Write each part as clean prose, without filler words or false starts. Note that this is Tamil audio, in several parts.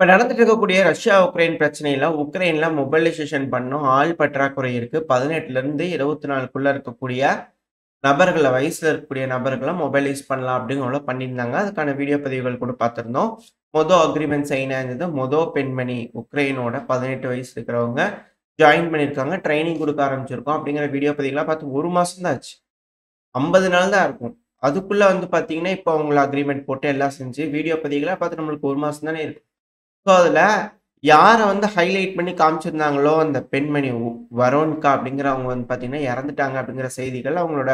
இப்ப நடந்துட்டு இருக்கக்கூடிய ரஷ்யா, உக்ரைன் பிரச்சனையில, உக்ரைன்ல மொபைலைசேஷன் பண்ணும் ஆள் பற்றாக்குறை இருக்கு. 18லருந்து 24க்குள்ள இருக்கக்கூடிய நபர்கள வயசுல இருக்கக்கூடிய நபர்கள மொபைலைஸ் பண்ணலாம் அப்படிங்கிற பண்ணியிருந்தாங்க. அதுக்கான வீடியோ பதிவுகள் கூட பார்த்திருந்தோம். அக்ரீமெண்ட் சைன் ஆயிருந்தது. பெண்மணி உக்ரைனோட 18 வயசு இருக்கிறவங்க ஜாயின் பண்ணியிருக்காங்க. ட்ரெய்னிங் குடுக்க ஆரம்பிச்சிருக்கோம் அப்படிங்கிற வீடியோ பதிவுலாம் பார்த்து 1 மாசம் தான் ஆச்சு. 50 நாள் தான் இருக்கும். அதுக்குள்ள வந்து பார்த்தீங்கன்னா, இப்போ அவங்கள அக்ரீமெண்ட் போட்டு எல்லாம் செஞ்சு வீடியோ பதிவுகள பார்த்து நம்மளுக்கு 1 மாசம் தானே இருக்கு. ஸோ, அதுல யார வந்து ஹைலைட் பண்ணி காமிச்சிருந்தாங்களோ, அந்த பெண்மணி வரோன்கா அப்படிங்கிறவங்க வந்து பார்த்தீங்கன்னா, இறந்துட்டாங்க அப்படிங்கிற செய்திகள் அவங்களோட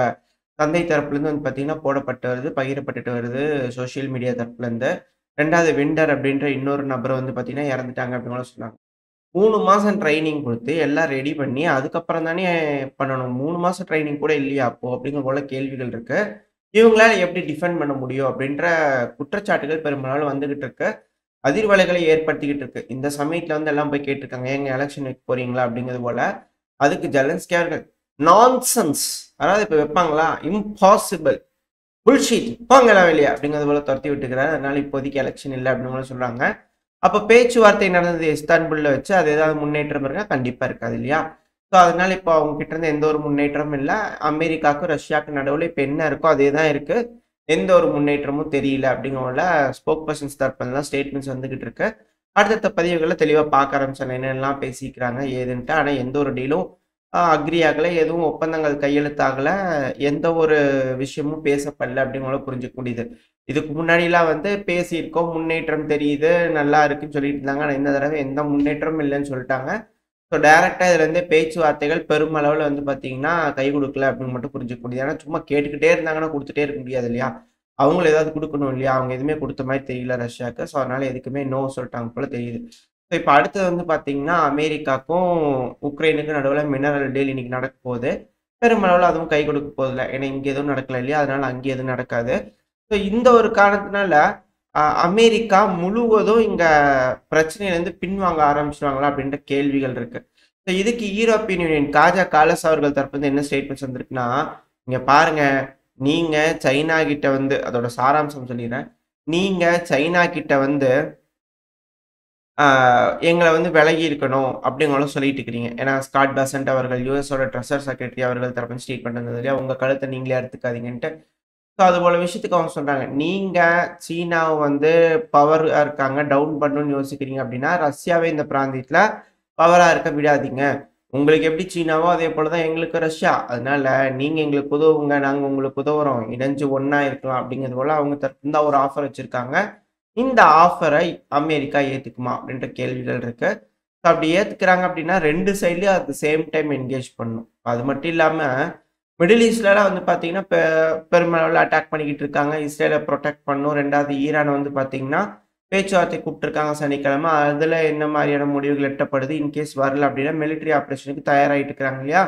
தந்தை தரப்புலேருந்து வந்து பார்த்தீங்கன்னா, போடப்பட்டு வருது, பகிரப்பட்டுட்டு வருது சோசியல் மீடியா தரப்புலேருந்து. 2வது விண்டர் அப்படின்ற இன்னொரு நபர் வந்து பார்த்தீங்கன்னா, இறந்துட்டாங்க அப்படின்னுலாம் சொன்னாங்க. 3 மாசம் ட்ரெய்னிங் குடுத்து, எல்லாம் ரெடி பண்ணி, அதுக்கப்புறம் தானே பண்ணணும். 3 மாசம் ட்ரெய்னிங் கூட இல்லையா அப்போ? அப்படிங்கிற போல கேள்விகள் இருக்கு. இவங்களால எப்படி டிஃபெண்ட் பண்ண முடியும்? அப்படின்ற குற்றச்சாட்டுகள் பெரும்பாலும் வந்துகிட்டு இருக்கு. அதிர்வலைகளை ஏற்படுத்திக்கிட்டு இருக்கு. இந்த சமயத்துல வந்து எல்லாம் போய் கேட்டுருக்காங்க. "ஏங்க எலக்ஷன் வைக்க போறீங்களா?" அப்படிங்கிறது போல. அதுக்கு ஜெலன்ஸ்கி அவர்கள், "நான்சென்ஸ் அதாவது இப்ப வைப்பாங்களா? இம்பாசிபிள், புல்ஷிட் போங்கலாம் வெளிய" அப்படிங்கிறது போல தொரத்தி விட்டுருக்கிறாரு. அதனால இப்போதைக்கு எலக்ஷன் இல்ல அப்படின்னு போல சொல்றாங்க. அப்ப பேச்சுவார்த்தை நடந்தது இஸ்தான்புல்ல வச்சு. அது ஏதாவது முன்னேற்றம் இருக்கா? கண்டிப்பா இருக்காது இல்லையா? ஸோ அதனால இப்போ அவங்க கிட்ட இருந்து எந்த ஒரு முன்னேற்றமும் இல்ல. அமெரிக்காவுக்கும், ரஷ்யாவுக்கும் நடுவுல இப்ப என்ன இருக்கோ அதே தான் இருக்கு. எந்த ஒரு முன்னேற்றமும் தெரியல அப்படிங்கிறனால ஸ்போக் பெர்சன்ஸ் தரப்புலலாம் ஸ்டேட்மெண்ட்ஸ் வந்துகிட்டு இருக்கு. அடுத்தடுத்த பதிவுகள்ல தெளிவா பார்க்க ஆரம்பிச்சாங்க. என்னென்னலாம் பேசிக்கிறாங்க ஏதுன்ட்டு. ஆனா எந்த ஒரு டீலும் அக்ரி ஆகல. எதுவும் ஒப்பந்தங்கள் கையெழுத்தாகல. எந்த ஒரு விஷயமும் பேசப்படல அப்படிங்கிறத புரிஞ்சுக்க முடியுது. இதுக்கு முன்னாடிலாம் வந்து பேசியிருக்கோம், முன்னேற்றம் தெரியுது, நல்லா இருக்குன்னு சொல்லிட்டு இருந்தாங்க. ஆனா இந்த தடவை எந்த முன்னேற்றமும் இல்லன்னு சொல்ட்டாங்க. ஸோ டைரக்ட்டா இதுலருந்து பேச்சுவார்த்தைகள் பெருமளவுல வந்து பார்த்தீங்கன்னா, கை குடுக்கல அப்படின்னு மட்டும் புரிஞ்சுக்க முடியுது. ஏன்னா சும்மா கேட்டுக்கிட்டே இருந்தாங்கன்னா குடுத்துட்டே இருக்க முடியாது இல்லையா? அவங்களும் ஏதாவது குடுக்கணும் இல்லையா? அவங்க எதுவுமே குடுத்த மாரி தெரியல ரஷ்யாக்கு. ஸோ அதனால எதுக்குமே நோ சொல்ட்டாங்க போல தெரியுது. ஸோ இப்ப அடுத்தது வந்து பார்த்தீங்கன்னா, அமெரிக்காக்கும் உக்ரைனுக்கும் நடுவுல மினரல் டீல் இன்னைக்கு நடக்க போகுது. பெருமளவுல அதுவும் கை குடுக்க போறதில்ல. ஏன்னா இங்க எதுவும் நடக்கல இல்லையா? அதனால அங்க எதுவும் நடக்காது. ஸோ இந்த ஒரு காரணத்தினால அமெரிக்கா முழுவதும் இங்க பிரச்சனையிலருந்து பின்வாங்க ஆரம்பிச்சுருவாங்களா? அப்படின்ற கேள்விகள் இருக்கு. ஸோ இதுக்கு யூரோப்பியன் யூனியன் காஜா காலஸ் அவர்கள் தரப்புலருந்து என்ன ஸ்டேட்மெண்ட்ஸ் வந்திருக்குன்னா, "இங்க பாருங்க, நீங்க சைனா கிட்ட வந்து" அதோட சாராம்சம் சொல்லிர்றேன். "நீங்க சைனா கிட்ட வந்து ஆ எங்கள வந்து விலகி இருக்கணும்" அப்படிங்களும் சொல்லிட்டு இருக்கிறீங்க. ஏன்னா ஸ்காட் பெசன்ட் அவர்கள் யுஎஸோட ட்ரெஷர் செக்ரட்டரி அவர்கள் தரப்புல ஸ்டேட்மெண்ட் வந்தது இல்லையா? "உங்க கழுத்த நீங்களே அறுத்துக்காதீங்கன்ட்டு." ஸோ அதுபோல விஷயத்துக்கு அவங்க சொல்றாங்க. நீங்க சீனாவ வந்து பவரா இருக்காங்க, டவுன் பண்ணணும்னு யோசிக்கிறீங்க அப்படின்னா, ரஷ்யாவே இந்த பிராந்தியத்தில பவரா இருக்க விடாதீங்க. உங்களுக்கு எப்படி சீனாவோ, அதே போல தான் எங்களுக்கு ரஷ்யா. அதனால நீங்க எங்களுக்கு உதவுங்க, நாங்க உங்களுக்கு உதவுறோம். இணைஞ்சு ஒண்ணா இருக்கலாம் அப்படிங்கிறது போல அவங்க தரப்புல ஒரு ஆஃபர் வச்சிருக்காங்க. இந்த ஆஃபரை அமெரிக்கா ஏத்துக்குமா? அப்படின்ற கேள்விகள் இருக்கு. ஸோ அப்படி ஏத்துக்கிறாங்க அப்படின்னா 2 சைட்லயும் at the same time engage பண்ணணும். அது மட்டும் இல்லாம மிடில் ஈஸ்ட்லலாம் வந்து பார்த்தீங்கன்னா, பெருமளவுல அட்டாக் பண்ணிக்கிட்டு இருக்காங்க. இஸ்ரேல புரொடெக்ட் பண்ணணும். 2வது ஈரான வந்து பார்த்தீங்கன்னா, பேச்சுவார்த்தை கூப்பிட்டுருக்காங்க சனிக்கிழமை. அதுல என்ன மாரியான முடிவுகள் எட்டப்படுது? இன்கேஸ் வரல அப்படின்னா, மிலிட்டரி ஆப்பரேஷனுக்கு தயாராகிட்டு இருக்கிறாங்க இல்லையா?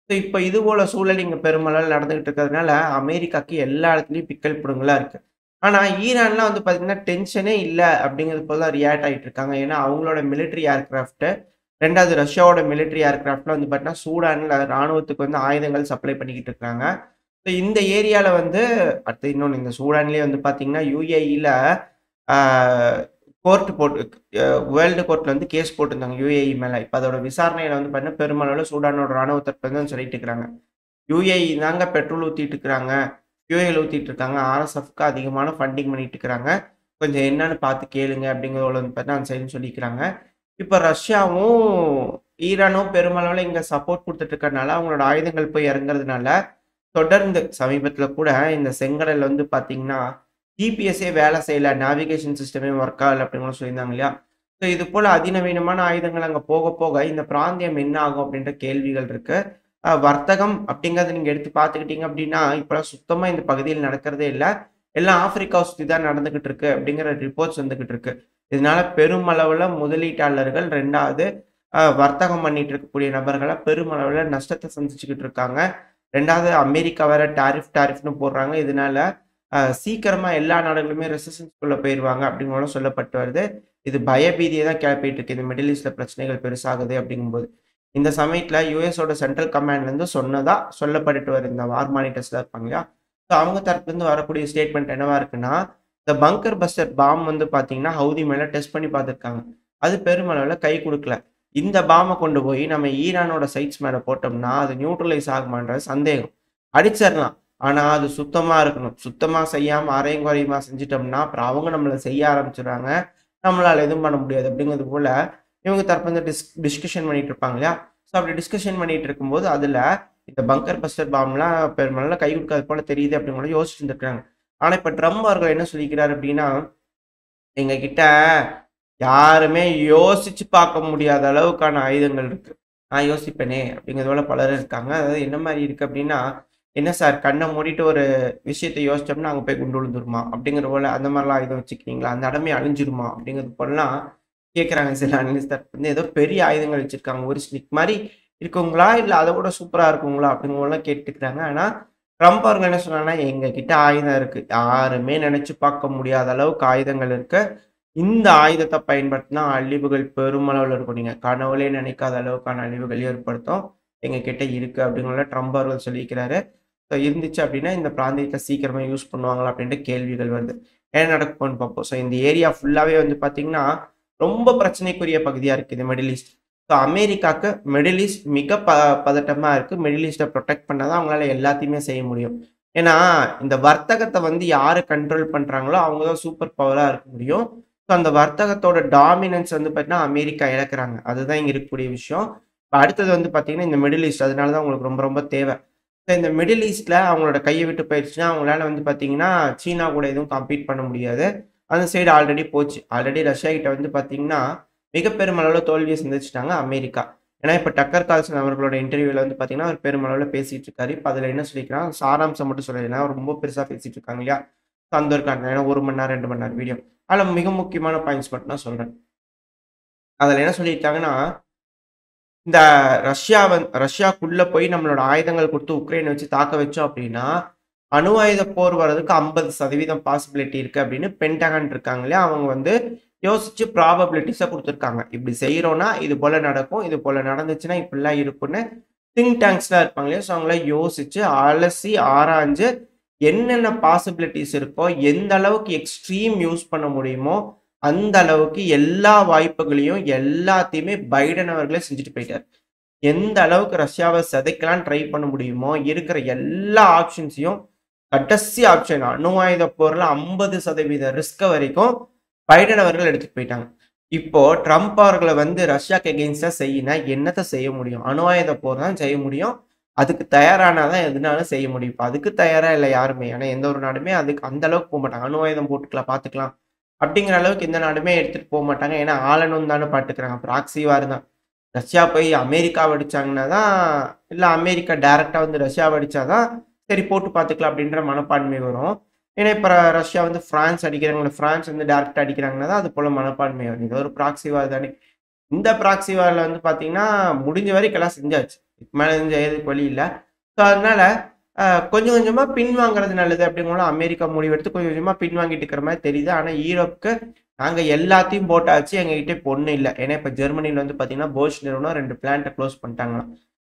ஸோ இப்ப இது போல சூழல் இங்க பெருமளவுல நடந்துகிட்டு இருக்கிறதுனால, அமெரிக்காக்கு எல்லா இடத்துலயும் பிக்கல் பிடுங்கலா இருக்கு. ஆனா ஈரான்லாம் வந்து பார்த்தீங்கன்னா, டென்ஷனே இல்ல அப்படிங்கிறது போல தான் ரியாக்ட் ஆயிட்டு இருக்காங்க. ஏன்னா, அவங்களோட மிலிட்டரி ஏர்கிராஃப்ட் 2வது ரஷ்யாவோட மிலிட்டரி ஏர்கிராஃப்ட்ல வந்து பார்த்தீங்கன்னா, சூடான்ல ராணுவத்துக்கு வந்து ஆயுதங்கள் சப்ளை பண்ணிக்கிட்டு இருக்காங்க. ஸோ இந்த ஏரியால வந்து அடுத்து இன்னொன்னு இந்த சூடான்லயே வந்து பார்த்தீங்கன்னா, யுஏஇல ஆ கோர்ட் போட்டு அ வேர்ல்டு கோர்ட்ல வந்து கேஸ் போட்டிருந்தாங்க யுஏஇ மேல. இப்ப அதோட விசாரணையில வந்து பார்த்தீங்கன்னா, பெருமளவுல சூடானோட ராணுவ தரப்புல தான் சொல்லிட்டு இருக்கிறாங்க. யுஏஇ தாங்க பெட்ரோல் ஊத்திட்டு இருக்கிறாங்க. ஃபியூயல் ஊத்திட்டு இருக்காங்க. ஆர்எஸ்எஃப்க்கு அதிகமான ஃபண்டிங் பண்ணிட்டு இருக்கிறாங்க. கொஞ்சம் என்னன்னு பார்த்து கேளுங்க அப்படிங்கிறத வந்து பார்த்தீங்கன்னா, அந்த சைடுன்னு சொல்லிக்கிறாங்க. இப்ப ரஷ்யாவும், ஈரானும் பெருமளவுல இங்க சப்போர்ட் குடுத்துட்டு இருக்கறனால, அவங்களோட ஆயுதங்கள் போய் இறங்குறதுனால, தொடர்ந்து சமீபத்தில கூட இந்த செங்கடல்ல வந்து பார்த்தீங்கன்னா, ஜிபிஎஸ்ஸே வேலை செய்யல. நேவிகேஷன் சிஸ்டமே ஒர்க் ஆகல அப்படின்னு சொல்லியிருந்தாங்க இல்லையா? ஸோ இது போல அதிநவீனமான ஆயுதங்கள் அங்க போக, போக இந்த பிராந்தியம் என்ன ஆகும் அப்படின்ற கேள்விகள் இருக்கு. வர்த்தகம் அப்படிங்கிறத நீங்க எடுத்து பார்த்துக்கிட்டீங்க அப்படின்னா, இப்பலாம் சுத்தமா இந்த பகுதியில் நடக்கிறதே இல்ல. எல்லாம் ஆப்பிரிக்காவ சுத்தி தான் நடந்துகிட்டு இருக்கு அப்படிங்கிற ரிப்போர்ட்ஸ் வந்துகிட்டு இருக்கு. இதனால பெருமளவுல முதலீட்டாளர்கள் 2வது வர்த்தகம் பண்ணிட்டு இருக்கக்கூடிய நபர்கள பெருமளவுல நஷ்டத்த சந்திச்சுக்கிட்டு இருக்காங்க. 2வது அமெரிக்கா வேற டாரிஃப்ன்னு போடுறாங்க. இதனால சீக்கிரமா எல்லா நாடுகளுமே ரெசஷன்ஸ்குள்ள போயிருவாங்க அப்படிங்கிறதும் சொல்லப்பட்டு வருது. இது பயபீதிய தான் கிளப்பிட்டு இருக்கு. இந்த மிடில் ஈஸ்ட்ல பிரச்சனைகள் பெருசாகுது அப்படிங்கும்போது. இந்த சமயத்துல யுஎஸோட சென்ட்ரல் கமாண்ட்லேருந்து சொன்னதா சொல்லப்பட்டுட்டு வருது. இந்த வார் மானிட்டர்ஸ்லாம் இருப்பாங்க இல்லையா? ஸோ அவங்க தரப்புலருந்து வரக்கூடிய ஸ்டேட்மெண்ட் என்னவா இருக்குன்னா, இந்த பங்கர் பஸ்டர் பாம் வந்து பார்த்தீங்கன்னா, ஹவுதி மேல டெஸ்ட் பண்ணி பார்த்துருக்காங்க. அது பெருமளவுல கை குடுக்கல. இந்த பாம்ப கொண்டு போய் நம்ம ஈரானோட சைட்ஸ் மேல போட்டோம்னா, அது நியூட்ரலைஸ் ஆகுமான்றது சந்தேகம். அடிச்சிரலாம். ஆனா, அது சுத்தமா இருக்கணும். சுத்தமா செய்யாம அரையும் குறையுமா செஞ்சுட்டோம்னா, அப்புறம் அவங்க நம்மள செய்ய ஆரம்பிச்சுருவாங்க. நம்மளால எதுவும் பண்ண முடியாது. அப்படிங்கிறது போல, இவங்க தரப்பு வந்து டிஸ்கஷன் பண்ணிட்டு இருப்பாங்க இல்லையா? ஸோ அப்படி டிஸ்கஷன் பண்ணிட்டு இருக்கும்போது, அதுல இந்த பங்கர் பஸ்டர் பாம்லாம் பெருமளவுல கை குடுக்காது போல தெரியுது அப்படின்னு யோசிச்சுட்டு இருந்திருக்காங்க. ஆனா, இப்ப ட்ரம்ப் அவர்கள் என்ன சொல்லிக்கிறாரு அப்படின்னா, எங்ககிட்ட யாருமே யோசிச்சு பார்க்க முடியாத அளவுக்கான ஆயுதங்கள் இருக்கு. நான் யோசிப்பேனே! அப்படிங்கிறது போல பலர் இருக்காங்க. அதாவது என்ன மாரி இருக்கு அப்படின்னா, என்ன சார் கண்ண மூடிட்டு ஒரு விஷயத்த யோசிச்சோம்னா, அங்க போய் குண்டு விழுந்துருமா? அப்படிங்கிற போல அந்த மாரிலாம் ஆயுதம் வச்சுக்கிறீங்களா? அந்த இடமே அழிஞ்சிருமா? அப்படிங்கிறது போலலாம் கேட்கறாங்க சில அனலிஸ்ட் தரப்பு வந்து ஏதோ பெரிய ஆயுதங்கள் வச்சிருக்காங்க. ஒரு ஸ்டிக் மாரி இருக்குங்களா? இல்ல அத விட சூப்பரா இருக்குங்களா? அப்படிங்கிற போலலாம் கேட்டுக்கிறாங்க. ஆனா, ட்ரம்ப் அவர்கள் என்ன சொன்னாங்கன்னா, எங்க கிட்ட ஆயுதம் இருக்கு. யாருமே நெனச்சு பார்க்க முடியாத அளவுக்கு ஆயுதங்கள் இருக்கு. இந்த ஆயுதத்த பயன்படுத்தினா அழிவுகள் பெருமளவுல இருக்கும். நீங்க கனவுலயே நினைக்காத அளவுக்கான அழிவுகள் ஏற்படுத்தும். எங்க கிட்ட இருக்கு அப்படிங்கிறத ட்ரம்ப் அவர்கள் சொல்லியிருக்கிறாரு. ஸோ இருந்துச்சு அப்படின்னா, இந்த பிராந்தியத்த சீக்கிரமா யூஸ் பண்ணுவாங்களா அப்படின்ட்டு கேள்விகள் வருது. என்ன நடக்கும்னு பார்ப்போம். ஸோ இந்த ஏரியா ஃபுல்லாவே வந்து பார்த்தீங்கன்னா, ரொம்ப பிரச்சனைக்குரிய பகுதியா இருக்கு இந்த மிடில் ஈஸ்ட். ஸோ அமெரிக்காக்கு மிடில் ஈஸ்ட் மிக பதட்டமா இருக்கு. மிடில் ஈஸ்ட்ட புரொடெக்ட் பண்ணா தான் அவங்களால எல்லாத்தையுமே செய்ய முடியும். ஏன்னா, இந்த வர்த்தகத்த வந்து யாரு கண்ட்ரோல் பண்றாங்களோ, அவங்க தான் சூப்பர் பவரா இருக்க முடியும். ஸோ அந்த வர்த்தகத்தோட டாமினன்ஸ் வந்து பார்த்தீங்கன்னா, அமெரிக்கா இழக்குறாங்க. அதுதான் இங்க இருக்கக்கூடிய விஷயம். இப்ப அடுத்தது வந்து பார்த்தீங்கன்னா, இந்த மிடில் ஈஸ்ட். அதனால தான் உங்களுக்கு ரொம்ப ரொம்ப தேவை. ஸோ இந்த மிடில் ஈஸ்ட்ல அவங்களோட கைய விட்டு போயிருச்சுன்னா, அவங்களால வந்து பார்த்தீங்கன்னா, சீனா கூட எதுவும் காம்பீட் பண்ண முடியாது. அந்த சைடு ஆல்ரெடி போச்சு. ஆல்ரெடி ரஷ்யா கிட்ட வந்து பார்த்தீங்கன்னா, மிக பெருமளவுல தோல்விய சந்திச்சுட்டாங்க அமெரிக்கா. ஏன்னா, இப்ப டக்கர் கால்சன் அவர்களோட இன்டர்வியூல வந்து பார்த்தீங்கன்னா, அவர் பெருமளவுல பேசிட்டு இருக்காரு. இப்ப அதுல என்ன சொல்லியிருக்கிறாங்க, சாராம்சம் மட்டும் சொல்லல. ஏன்னா ரொம்ப பெருசா பேசிட்டு இருக்காங்க இல்லையா? ஸோ அந்த ஒரு காரணம். ஏன்னா 1 மணி நேரம், 2 மணி நேரம் வீடியோ. அதுல மிக முக்கியமான பாயிண்ட்ஸ் மட்டும் தான் சொல்றேன். அதுல என்ன சொல்லியிருக்காங்கன்னா, இந்த ரஷ்யாக்குள்ள போய் நம்மளோட ஆயுதங்கள் குடுத்து உக்ரைன வச்சு தாக்க வச்சோம் அப்டின்னா, அணு ஆயுத போர் வர்றதுக்கு 50% பாசிபிலிட்டி இருக்கு அப்டின்னு பென்டகன் இருக்காங்க இல்லையா? அவங்க வந்து யோசிச்சு ப்ராபபிலிட்டீஸ குடுத்துருக்காங்க. இப்டி செய்றோம்னா, இது போல நடக்கும். இது போல நடந்துச்சுன்னா, இப்டிலாம் இருக்கும்னு திங்க் டாங்க்ஸ்லாம் இருப்பாங்க இல்லையா? ஸோ அவங்கலாம் யோசிச்சு, அலசி, ஆராய்ஞ்சு என்னென்ன பாசிபிலிட்டீஸ் இருக்கோ, எந்த அளவுக்கு எக்ஸ்ட்ரீம் யூஸ் பண்ண முடியுமோ, அந்த அளவுக்கு எல்லா வாய்ப்புகளையும், எல்லாத்தையுமே பைடன் அவர்களே செஞ்சுட்டு போயிட்டாரு. எந்த அளவுக்கு ரஷ்யாவ சிதைக்கலான்னு ட்ரை பண்ண முடியுமோ, இருக்கிற எல்லா ஆப்ஷன்ஸையும் கடைசி ஆப்ஷன் அணு ஆயுத போர்ல 50% ரிஸ்க வரைக்கும் பைடன் அவர்கள் எடுத்துட்டு போயிட்டாங்க. இப்போ ட்ரம்ப் அவர்கள வந்து ரஷ்யாக்கு எகெயின்ஸ்டா செய்யினா என்னத்த செய்ய முடியும்? அணு ஆயுத போர் தான் செய்ய முடியும். அதுக்கு தயாரானா தான் எதுனாலும் செய்ய முடியும். இப்ப அதுக்கு தயாரா இல்ல யாருமே. ஏன்னா எந்த ஒரு நாடுமே அதுக்கு அந்த அளவுக்கு போமாட்டாங்க. அணு ஆயுதம் போட்டுக்கலாம், பார்த்துக்கலாம். அப்படிங்கிற அளவுக்கு எந்த நாடுமே எடுத்துட்டு போமாட்டாங்க. ஏன்னா ஆளணும்னு தானே பார்த்துக்கிறாங்க. ப்ராக்ஸி வார் தான். ரஷ்யா போய் அமெரிக்காவ அடிச்சாங்கன்னா தான் இல்ல அமெரிக்கா டைரக்ட்டா வந்து ரஷ்யாவ அடிச்சா தான், சரி போட்டு பார்த்துக்கலாம் அப்படின்ற மனப்பான்மை வரும். ஏன்னா இப்ப ரஷ்யா வந்து பிரான்ஸ் அடிக்கிறாங்க. பிரான்ஸ் வந்து டைரக்ட்டா அடிக்கிறாங்கன்னா தான் அது போல மனப்பான்மை வரும். இது ஒரு ப்ராக்ஸி வார் தானே. இந்த ப்ராக்ஸி வார்ல வந்து பார்த்தீங்கன்னா, முடிஞ்ச வரைக்கும் எல்லாம் செஞ்சாச்சு. இதுக்கு மேல எதுவும் செய்யறதுக்கு வழி இல்ல. ஸோ அதனால அ கொஞ்சம் கொஞ்சமா பின்வாங்குறது நல்லது அப்படிங்கும்போது அமெரிக்கா முடிவெடுத்து கொஞ்சம் கொஞ்சமா பின்வாங்கிட்டு இருக்கிற மாரி தெரியுது. ஆனா ஈரோப்க்கு நாங்க எல்லாத்தையும் போட்டாச்சு. எங்ககிட்ட இப்ப ஒண்ணும் இல்ல. ஏன்னா இப்ப ஜெர்மனில வந்து பார்த்தீங்கன்னா, போஷ் நிறுவனம் 2 பிளான்ட்ட குளோஸ் பண்ணிட்டாங்களாம்.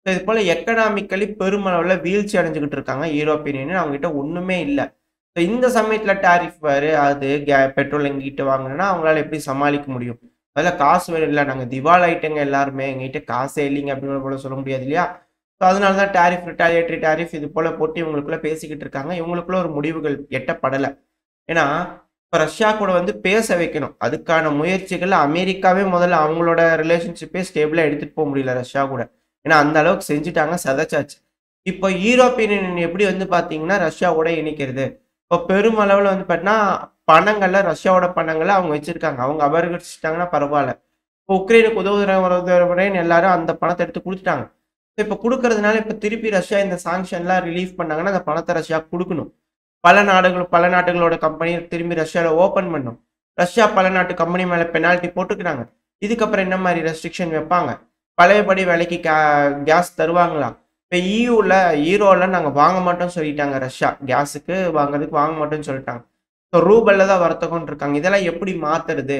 ஸோ இது போல எக்கனாமிக்கலி பெருமளவுல வீழ்ச்சி அடைஞ்சுகிட்டு இருக்காங்க யூரோப்பியன் யூனியன். அவங்ககிட்ட ஒண்ணுமே இல்ல. ஸோ இந்த சமயத்துல டாரிஃப் வேறு அது பெட்ரோல் எங்ககிட்ட வாங்கணும்னா அவங்களால எப்படி சமாளிக்க முடியும்? முதல்ல காசு வேணும் இல்ல. நாங்க திவால் ஆயிட்டோங்க எல்லாருமே. எங்ககிட்ட காசே இல்லைங்க அப்படின்னு போல சொல்ல முடியாது இல்லையா? ஸோ அதனால தான் டாரிஃப், ரிட்டாலியேட்டரி டாரிஃப் இது போல போட்டு இவங்களுக்குள்ள பேசிக்கிட்டு இருக்காங்க. இவங்களுக்குள்ள ஒரு முடிவுகள் எட்டப்படல. ஏன்னா, இப்ப ரஷ்யா கூட வந்து பேச வைக்கணும். அதுக்கான முயற்சிகள் அமெரிக்காவே முதல்ல அவங்களோட ரிலேஷன்ஷிப்பே ஸ்டேபிளா எடுத்துட்டு போ முடியல ரஷ்யா கூட. ஏன்னா அந்த அளவுக்கு செஞ்சுட்டாங்க, சிதைச்சாச்சு. இப்போ யூரோப்பியன் யூனியன் எப்படி வந்து பார்த்தீங்கன்னா, ரஷ்யாவோட இணைக்கிறது? இப்போ பெருமளவுல வந்து பார்த்தீங்கன்னா, பணங்கள்ல ரஷ்யாவோட பணங்கள அவங்க வச்சிருக்காங்க. அவங்க அபகரிச்சுட்டாங்கன்னா பரவால்ல. இப்போ உக்ரைனுக்கு உதவுறேன்னு எல்லாரும் அந்த பணத்த எடுத்து குடுத்துட்டாங்க. இப்ப குடுக்கறதுனால இப்ப திருப்பி ரஷ்யா இந்த சாங்ஷன்லாம் ரிலீஃப் பண்ணாங்கன்னா, அந்த பணத்த ரஷ்யாக்கு குடுக்கணும். பல நாடுகளோட கம்பெனி திரும்பி ரஷ்யால ஓப்பன் பண்ணும். ரஷ்யா பல நாட்டு கம்பெனி மேல பெனால்டி போட்டுக்கிறாங்க. இதுக்கப்புறம் என்ன மாரி ரெஸ்ட்ரிக்ஷன் வைப்பாங்க? பழையபடி விலைக்கு கேஸ் தருவாங்களா? இப்ப ஈயூல ஈரோல நாங்க வாங்க மாட்டோம்னு சொல்லிட்டாங்க ரஷ்யா. கேஸுக்கு வாங்குறதுக்கு வாங்க மாட்டோம்னு சொல்லிட்டாங்க. இப்ப ரூபல்ல தான் வர்த்தகம்ன்னு இருக்காங்க. இதெல்லாம் எப்படி மாத்துறது?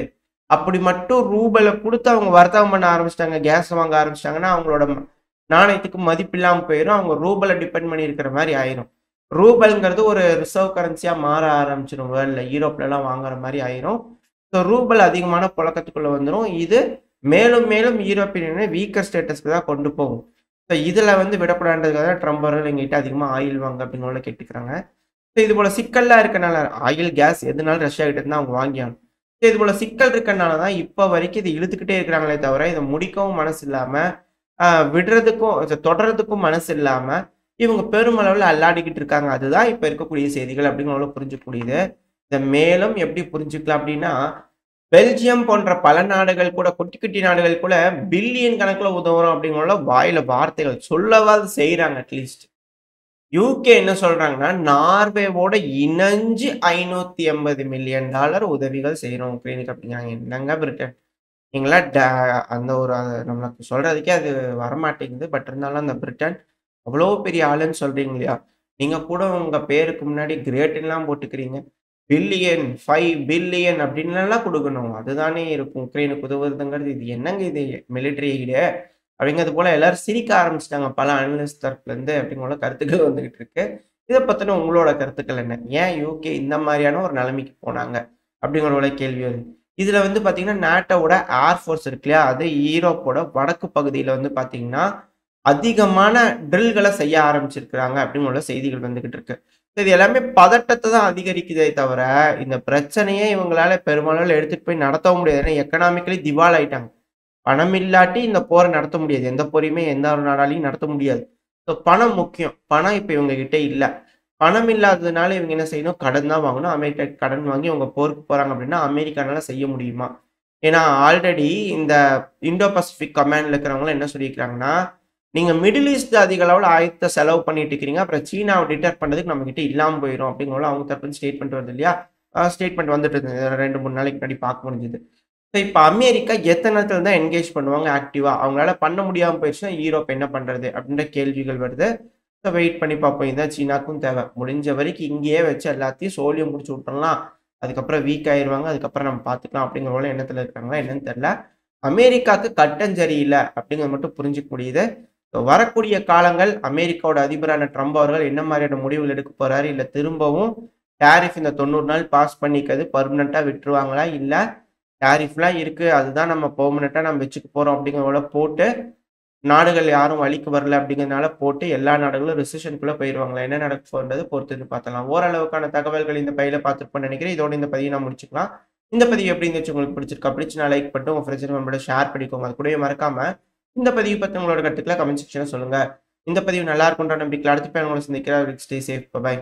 அப்படி மட்டும் ரூபல குடுத்து அவங்க வர்த்தகம் பண்ண ஆரம்பிச்சுட்டாங்க. கேஸ் வாங்க ஆரம்பிச்சுட்டாங்கன்னா, அவங்களோட நாணயத்துக்கு மதிப்பில்லாம போயிரும். அவங்க ரூபல டிபெண்ட் பண்ணி இருக்கிற மாரி ஆயிரும். ரூபல்ங்கிறது ஒரு ரிசர்வ் கரன்சியா மாற ஆரம்பிச்சுரும் வேர்ல்ட்ல. யூரோப்லலாம் வாங்குற மாரி ஆயிரும். ஸோ ரூபல் அதிகமான புழக்கத்துக்குள்ள வந்துரும். இது மேலும் மேலும் யூரோப்பியன் யூனியன வீக்கர் ஸ்டேட்டஸ்க்கு தான் கொண்டு போகும். ஸோ இதுல வந்து விடக்கூடாதுன்றதுக்காக தான் ட்ரம்ப் அவர்கள் எங்ககிட்ட அதிகமா ஆயில் வாங்க அப்படின்னு கேட்டுக்கிறாங்க. ஸோ இது போல சிக்கல்லாம் இருக்கனால ஆயில், கேஸ் எதுனாலும் ரஷ்யா கிட்ட இருந்து தான் அவங்க வாங்கியாகணும். ஸோ இது போல சிக்கல் இருக்கனால தான் இப்ப வரைக்கும் இத இழுத்துக்கிட்டே இருக்கிறாங்களே தவிர, இத முடிக்கவும் மனசு இல்லாம, அ விடுறதுக்கும் தொடர்றதுக்கும் மனசு இல்லாம, இவங்க பெருமளவுல அல்லாடிக்கிட்டு இருக்காங்க. அதுதான் இப்ப இருக்கக்கூடிய செய்திகள் அப்படிங்கிறத புரிஞ்சுக்க முடியுது. இத மேலும் எப்படி புரிஞ்சுக்கலாம் அப்படின்னா, பெல்ஜியம் போன்ற பல நாடுகள் கூட குட்டி, குட்டி நாடுகள் கூட பில்லியன் கணக்குல உதவுறோம் அப்படிங்கிறத வாயில வார்த்தைகள் சொல்லவாது செய்றாங்க அட்லீஸ்ட். யுகே என்ன சொல்றாங்கன்னா, நார்வேவோட இணஞ்சு $580 மில்லியன் உதவிகள் செய்றோம் உக்ரைனுக்கு அப்படிங்கிறாங்க. என்னங்க பிரிட்டன்? நீங்கலாம் அந்த ஒரு நமக்கு சொல்றதுக்கே அது வரமாட்டேங்குது. பட் இருந்தாலும் அந்த பிரிட்டன் அவ்வளோ பெரிய ஆளுன்னு சொல்றீங்க இல்லையா? நீங்க கூட உங்க பேருக்கு முன்னாடி கிரேட்ன்லாம் போட்டுக்கிறீங்க. பில்லியன், 5 பில்லியன் அப்படின்னுலாம் குடுக்கணும். அதுதானே இருக்கும். உக்ரைனுக்கு உதவுறதுங்கிறது இது என்னங்க இது மிலிட்டரி எய்டு? அப்படிங்கிறது போல எல்லாரும் சிரிக்க ஆரம்பிச்சுட்டாங்க. பல அனலிஸ்ட் தரப்புலருந்து அப்படிங்கிற கருத்துக்கள் வந்துகிட்டு இருக்கு. இத பத்தின உங்களோட கருத்துக்கள் என்ன? ஏன் யுகே இந்த மாரியான ஒரு நிலைமைக்கு போனாங்க? அப்படிங்கிற ஒரு கேள்வி வருது. இதுல வந்து பாத்தீங்கன்னா, நேட்டோவோட ஏர் ஃபோர்ஸ் இருக்கு இல்லையா? அது ஈரோப்போட வடக்கு பகுதியில வந்து பாத்தீங்கன்னா, அதிகமான ட்ரில்கள செய்ய ஆரம்பிச்சிருக்கிறாங்க அப்படின்னு உள்ள செய்திகள் வந்துகிட்டு இருக்கு. இது எல்லாமே பதட்டத்த தான் அதிகரிக்குதே தவிர, இந்த பிரச்சனையே இவங்களால பெருமளவுல எடுத்துட்டு போய் நடத்தவும் முடியாது. ஏன்னா எக்கனாமிக்கலி திவால் ஆயிட்டாங்க. பணம் இல்லாட்டி இந்த போர நடத்த முடியாது. எந்த போரையுமே எந்த ஒரு நாடாலயும் நடத்த முடியாது. ஸோ பணம் முக்கியம். பணம் இப்ப இவங்க கிட்ட இல்ல. பணம் இல்லாததுனால இவங்க என்ன செய்யணும்? கடன் தான் வாங்கணும். அமெரிக்கா கடன் வாங்கி அவங்க போருக்கு போறாங்க அப்படின்னா, அமெரிக்கானால செய்ய முடியுமா? ஏன்னா ஆல்ரெடி இந்த இந்தோ பசிபிக் கமாண்ட்ல இருக்கிறவங்கலாம் என்ன சொல்லியிருக்கிறாங்கன்னா, நீங்க மிடில் ஈஸ்ட் அதிக அளவுல ஆயுதத்த செலவு பண்ணிட்டு இருக்கிறீங்க. அப்புறம் சீனாவ டிட்டர் பண்றதுக்கு நம்மகிட்ட இல்லாம போயிரும் அப்படிங்கிற அவங்க தரப்புல ஸ்டேட்மெண்ட் வருது இல்லையா? ஸ்டேட்மெண்ட் வந்துட்டு இருந்தது. 2, 3 நாளைக்கு முன்னாடி பார்க்க முடிஞ்சது. ஸோ இப்ப அமெரிக்கா எத்தன நேரத்துல தான் என்கேஜ் பண்ணுவாங்க ஆக்டிவா? அவங்களால பண்ண முடியாம போயிருச்சுன்னா, ஈரோப் என்ன பண்றது? அப்படின்ற கேள்விகள் வருது. ஸோ வெயிட் பண்ணி பார்ப்போம். இதுதான் சீனாக்கும் தேவை. முடிஞ்ச வரைக்கும் இங்கேயே வச்சு எல்லாத்தையும் சோலியம் முடிச்சு விட்டுறலாம். அதுக்கப்புறம் வீக் ஆயிருவாங்க. அதுக்கப்புறம் நம்ம பார்த்துக்கலாம் அப்படிங்கிற ஒரு எண்ணத்துல இருக்காங்களா என்னன்னு தெரியல. அமெரிக்காக்கு கட்டம் சரியில்ல அப்படிங்கிறது மட்டும் புரிஞ்சுக்க முடியுது. ஸோ வரக்கூடிய காலங்கள் அமெரிக்காவோட அதிபரான ட்ரம்ப் அவர்கள் என்ன மாதிரியான முடிவுகள் எடுக்க போறாரு? இல்ல திரும்பவும் டாரிஃப் இந்த 90 நாள் பாஸ் பண்ணிக்கிறது பெர்மனன்ட்டா விட்டுருவாங்களா? இல்ல டாரிஃப்லாம் இருக்கு. அதுதான் நம்ம பெர்மனன்ட்டா நம்ம வச்சுக்க போறோம் அப்படிங்கிறத போட்டு, நாடுகள் யாரும் வழிக்கு வரல அப்படிங்கிறதுனால போட்டு எல்லா நாடுகளும் ரிசெஷனுக்குள்ள போயிருவாங்களா? என்ன நடக்க போகுதுன்றத பொறுத்திருந்து பார்த்தரலாம். ஓரளவுக்கான தகவல்கள் இந்த பதிவுல பார்த்திருப்போம்னு நினைக்கிறேன். இதோட இந்த பதிவை நான் முடிச்சுக்கலாம். இந்த பதிவு எப்படி இருந்துச்சு உங்களுக்கு பிடிச்சிருக்கா? பிடிச்சுனா லைக் பண்ணிட்டு உங்க ஃப்ரெண்ட்ஸ் அண்ட் ஃபேமிலியோட ஷேர் பண்ணிக்கோங்க. அது கூடவே மறக்காம இந்த பதிவு பத்தி உங்களோட கருத்துக்கள கமெண்ட் செக்ஷன்ல சொல்லுங்க. இந்த பதிவு நல்லா இருக்கும்ன்ற நம்பிக்கையில அடுத்த பதிவுல உங்கள சந்திக்கிறேன். Stay safe. பை.